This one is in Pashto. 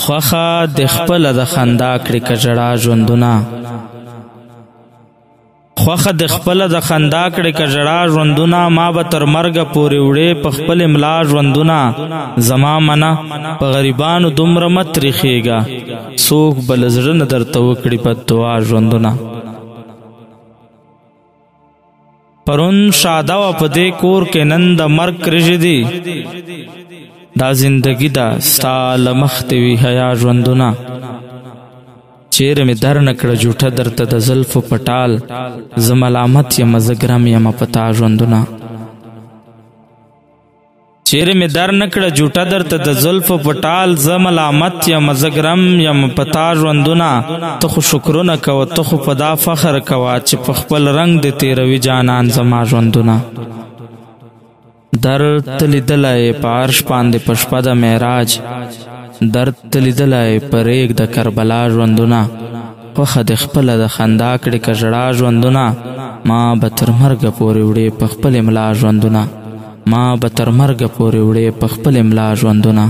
خوخه د خپله د خندا کړي که ژړا ژوندونه خوخه د خپله د خندا کړي که ژړا ژوندونه ما به تر مرګه پورې وړې په خپل املا ژوندونه زما منه په غریبانو دومره مه تریخېږه څوک به له زړه نه درته وکړي بددعا ژوندونه پرون شاده وه په دې کور کې نن د مرګ کرژې دي دا زندګي ده ستا له مخته وي حیا ژوندونه چیرې مې در نه کړه جوټه درته د زلفو په ټال زه ملامت یمه زه ګرم یمه په تا ژوندونه چیرې مې در نه کړه جوټه درته د زلفو په ټال زه ملامت یمه زه ګرم یمه په تا ژوندونه ته خو شکرونه کوه ته خو په دا فخر کوه چې په خپل رنګ د تېروي جانان زما ژوندونه درد ته لیدلی په عرش باندې په شپه د معراج درد ته لیدلی په ریګ د کربلا ژوندونه خوښه د خپله د خندا کړې که ژړا ژوندونه ما به تر مرګه پورې وړې په خپل املا ژوندونه ما به تر مرګه پورې وړې په خپل املا ژوندونه